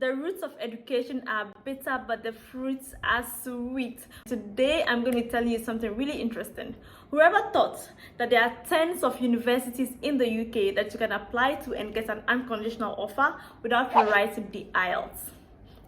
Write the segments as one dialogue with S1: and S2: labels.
S1: The roots of education are bitter, but the fruits are sweet. Today, I'm going to tell you something really interesting. Whoever thought that there are tens of universities in the UK that you can apply to and get an unconditional offer without rewriting the IELTS?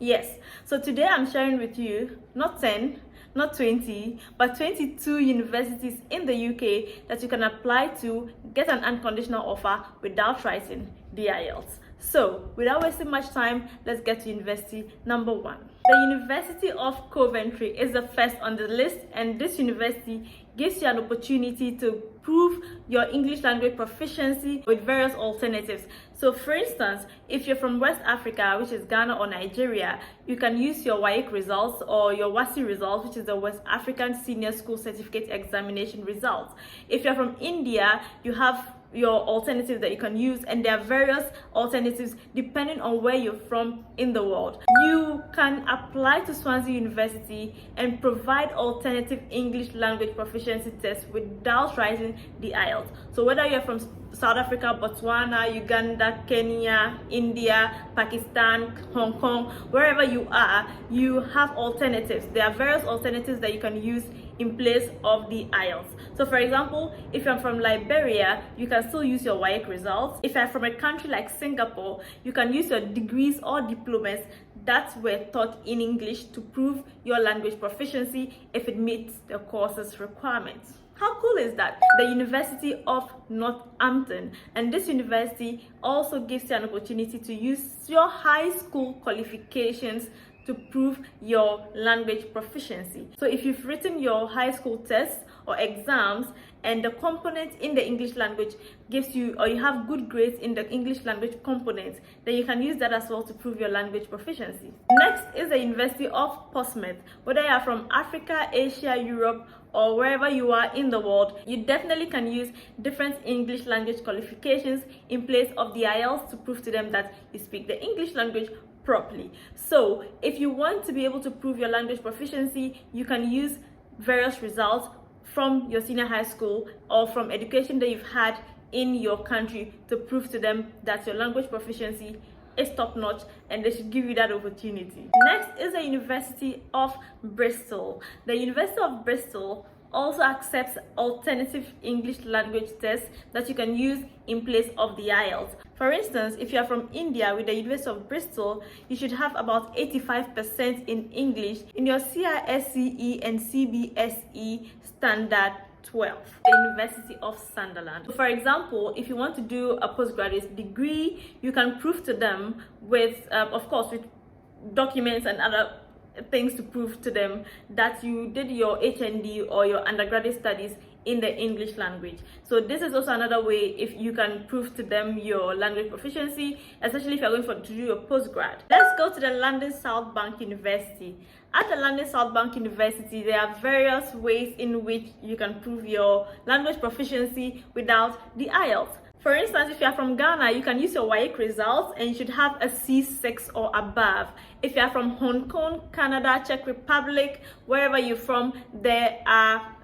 S1: Yes, so today I'm sharing with you not 10, not 20, but 22 universities in the UK that you can apply to get an unconditional offer without writing the IELTS. So, without wasting much time, let's get to university number 1. The University of Coventry is the first on the list, and this university gives you an opportunity to prove your English language proficiency with various alternatives. So for instance, if you're from West Africa, which is Ghana or Nigeria, you can use your WAEC results or your WASI results, which is the West African Senior School Certificate Examination results. If you're from India, you have your alternatives that you can use, and there are various alternatives depending on where you're from in the world. You can apply to Swansea University and provide alternative English language proficiency tests without writing the IELTS. So whether you're from South Africa, Botswana, Uganda, Kenya, India, Pakistan, Hong Kong, wherever you are, you have alternatives. There are various alternatives that you can use in place of the IELTS. So for example, if you're from Liberia, you can still use your WAEC results. If you're from a country like Singapore, you can use your degrees or diplomas that were taught in English to prove your language proficiency if it meets the course's requirements. How cool is that? The University of Northampton, and this university also gives you an opportunity to use your high school qualifications to prove your language proficiency. So if you've written your high school tests or exams and the component in the English language gives you, or you have good grades in the English language component, then you can use that as well to prove your language proficiency. Next is the University of Portsmouth. Whether you are from Africa, Asia, Europe, or wherever you are in the world, you definitely can use different English language qualifications in place of the IELTS to prove to them that you speak the English language properly. So if you want to be able to prove your language proficiency, you can use various results from your senior high school or from education that you've had in your country to prove to them that your language proficiency is top-notch and they should give you that opportunity. Next is the University of Bristol. The University of Bristol also accepts alternative English language tests that you can use in place of the IELTS. For instance, if you are from India, with the University of Bristol, you should have about 85% in English in your CISCE and CBSE standard 12. The University of Sunderland. For example, if you want to do a postgraduate degree, you can prove to them with, of course, with documents and other things to prove to them that you did your HND or your undergraduate studies in the English language. So this is also another way if you can prove to them your language proficiency, especially if you're going to do your postgrad. Let's go to the London South Bank University. At the London South Bank University, there are various ways in which you can prove your language proficiency without the IELTS. For instance, if you are from Ghana, you can use your WAEC results and you should have a C6 or above. If you are from Hong Kong, Canada, Czech Republic, wherever you're from, there are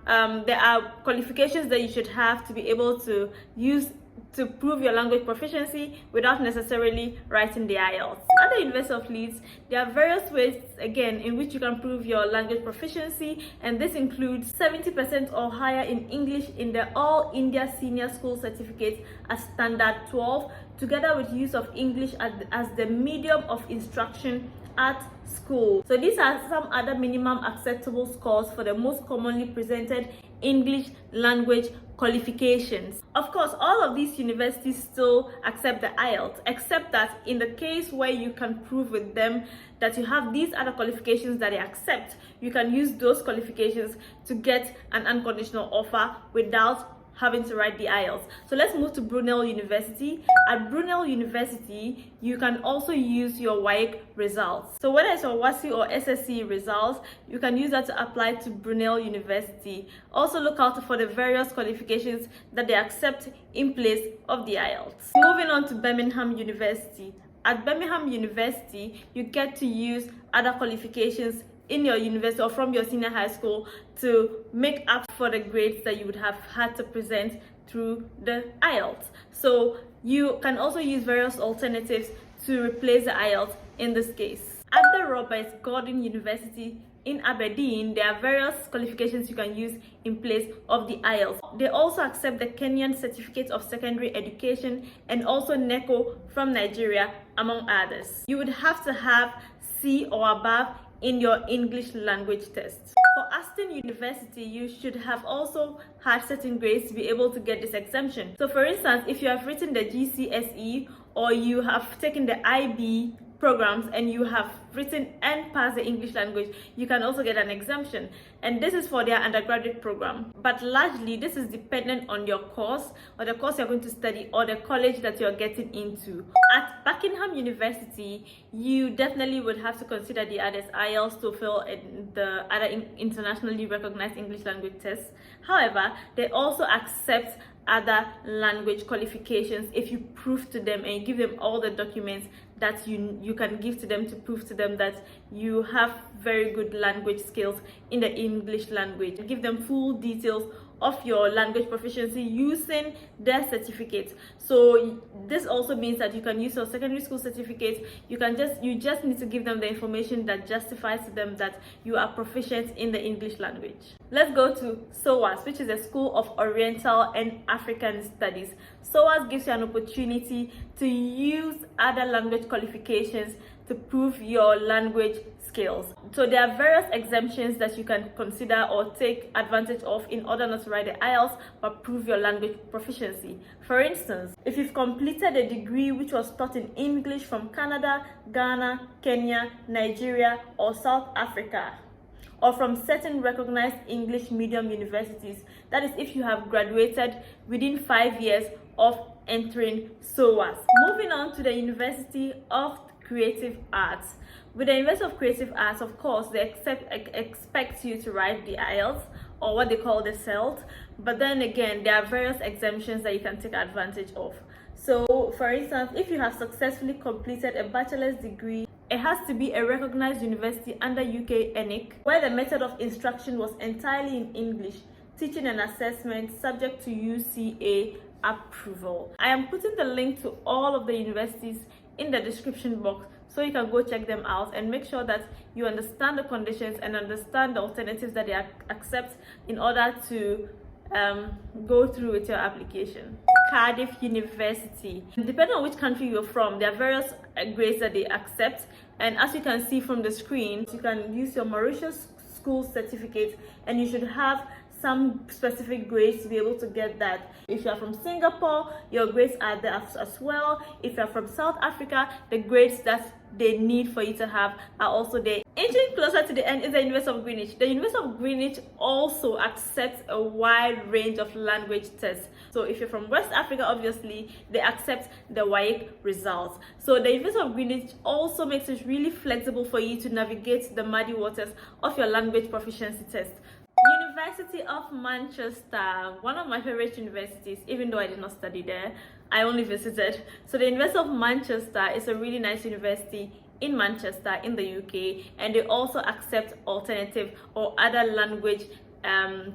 S1: qualifications that you should have to be able to use to prove your language proficiency without necessarily writing the IELTS. At the University of Leeds, there are various ways, again, in which you can prove your language proficiency, and this includes 70% or higher in English in the All India Senior School Certificate as Standard 12, together with use of English as the medium of instruction at school. So these are some other minimum acceptable scores for the most commonly presented English language qualifications. Of course, all of these universities still accept the IELTS, except that in the case where you can prove with them that you have these other qualifications that they accept, you can use those qualifications to get an unconditional offer without having to write the IELTS. So let's move to Brunel University. At Brunel University, you can also use your WAEC results. So whether it's your WASI or SSC results, you can use that to apply to Brunel University. Also look out for the various qualifications that they accept in place of the IELTS. Moving on to Birmingham University. At Birmingham University, you get to use other qualifications in your university or from your senior high school to make up for the grades that you would have had to present through the IELTS. So you can also use various alternatives to replace the IELTS in this case. At the Robert Gordon University in Aberdeen, there are various qualifications you can use in place of the IELTS. They also accept the Kenyan Certificate of Secondary Education and also NECO from Nigeria, among others. You would have to have C or above in your English language test. For Aston University, you should have also had certain grades to be able to get this exemption. So for instance, if you have written the GCSE or you have taken the IB programs and you have written and passed the English language, you can also get an exemption, and this is for their undergraduate program. But largely this is dependent on your course or the course you're going to study or the college that you're getting into. At Buckingham University, you definitely would have to consider the others IELTS, TOEFL, and the other internationally recognized English language tests. However, they also accept other language qualifications if you prove to them and give them all the documents that you can give to them to prove to them that you have very good language skills in the English language. Give them full details of your language proficiency using their certificate. So this also means that you can use your secondary school certificate. You just need to give them the information that justifies to them that you are proficient in the English language. Let's go to SOAS, which is a School of Oriental and African Studies. SOAS gives you an opportunity to use other language qualifications to prove your language skills. So there are various exemptions that you can consider or take advantage of in order not to write the IELTS but prove your language proficiency. For instance, if you've completed a degree which was taught in English from Canada, Ghana, Kenya, Nigeria, or South Africa, or from certain recognized English medium universities, that is if you have graduated within 5 years of entering SOAS. Moving on to the University of Creative Arts. With the University of Creative Arts, of course, they expect you to write the IELTS, or what they call the CELT, but then again, there are various exemptions that you can take advantage of. So, for instance, if you have successfully completed a bachelor's degree, it has to be a recognized university under UK ENIC, where the method of instruction was entirely in English, teaching and assessment subject to UCA approval. I am putting the link to all of the universities in the description box so you can go check them out and make sure that you understand the conditions and understand the alternatives that they accept in order to go through with your application. Cardiff University. Depending on which country you're from, there are various grades that they accept, and as you can see from the screen, you can use your Mauritius school certificate and you should have some specific grades to be able to get that. If you are from Singapore, your grades are there as well. If you are from South Africa, the grades that they need for you to have are also there. Inching closer to the end is the University of Greenwich. The University of Greenwich also accepts a wide range of language tests. So if you're from West Africa, obviously, they accept the WAEC results. So the University of Greenwich also makes it really flexible for you to navigate the muddy waters of your language proficiency test. University of Manchester, one of my favorite universities, even though I did not study there, I only visited. So the University of Manchester is a really nice university in Manchester in the UK, and they also accept alternative or other language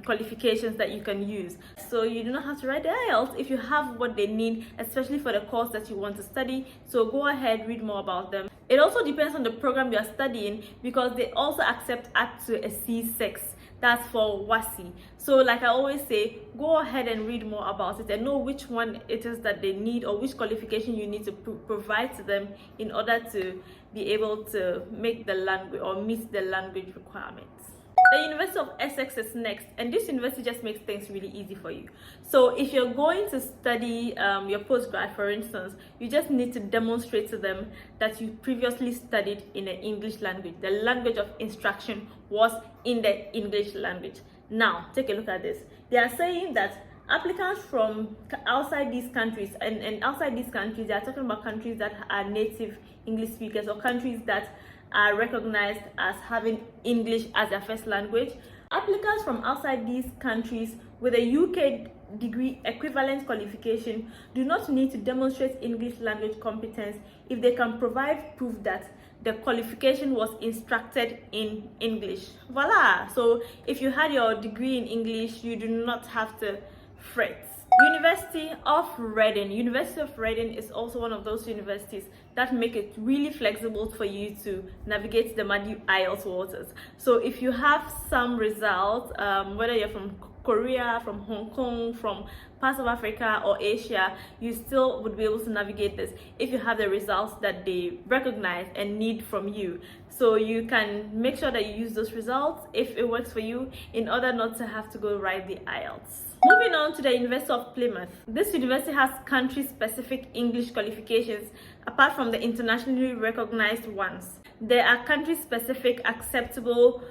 S1: qualifications that you can use. So you do not have to write the IELTS if you have what they need, especially for the course that you want to study. So go ahead, read more about them. It also depends on the program you are studying, because they also accept up to a C6. That's for WASI. So like I always say, go ahead and read more about it and know which one it is that they need or which qualification you need to provide to them in order to be able to make the language or meet the language requirements. The University of Essex is next, and this university just makes things really easy for you. So if you're going to study your postgrad, for instance, you just need to demonstrate to them that you previously studied in the English language. The language of instruction was in the English language. Now, take a look at this. They are saying that applicants from outside these countries, and outside these countries, they are talking about countries that are native English speakers or countries that are recognized as having English as their first language. Applicants from outside these countries with a UK degree equivalent qualification do not need to demonstrate English language competence if they can provide proof that the qualification was instructed in English. Voila! So if you had your degree in English, you do not have to fret. University of Reading. University of Reading is also one of those universities that make it really flexible for you to navigate the muddy IELTS waters. So if you have some results, whether you're from Korea, from Hong Kong, from parts of Africa or Asia, you still would be able to navigate this if you have the results that they recognize and need from you. So you can make sure that you use those results if it works for you, in order not to have to go write the IELTS. Moving on to the University of Plymouth. This university has country-specific English qualifications apart from the internationally recognized ones. There are country-specific acceptable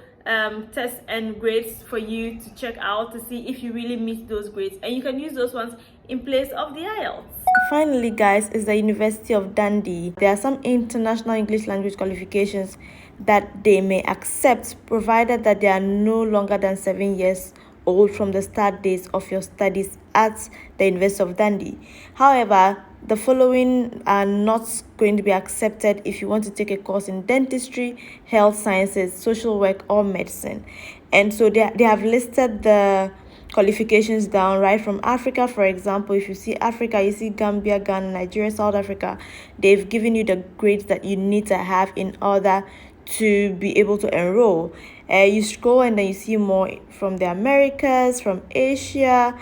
S1: tests and grades for you to check out to see if you really meet those grades, and you can use those ones in place of the IELTS. Finally, guys, is the University of Dundee. There are some international English language qualifications that they may accept, provided that they are no longer than 7 years old from the start dates of your studies at the University of Dundee. However, the following are not going to be accepted if you want to take a course in dentistry, health sciences, social work, or medicine. And so they have listed the qualifications down right from Africa. For example, if you see Africa, you see Gambia, Ghana, Nigeria, South Africa. They've given you the grades that you need to have in order to be able to enroll. You scroll and then you see more from the Americas, from Asia.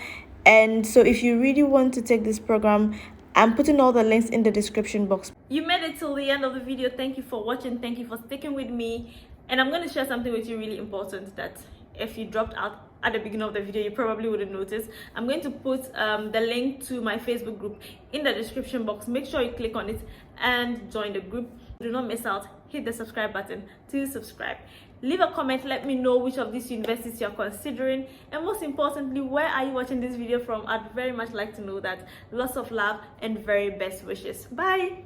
S1: And so if you really want to take this program, I'm putting all the links in the description box. You made it till the end of the video. Thank you for watching. Thank you for sticking with me. And I'm going to share something with you really important that if you dropped out at the beginning of the video, you probably wouldn't notice. I'm going to put the link to my Facebook group in the description box. Make sure you click on it and join the group. Do not miss out. Hit the subscribe button to subscribe. Leave a comment. Let me know which of these universities you're considering, and most importantly, where are you watching this video from? I'd very much like to know that. Lots of love and very best wishes. Bye.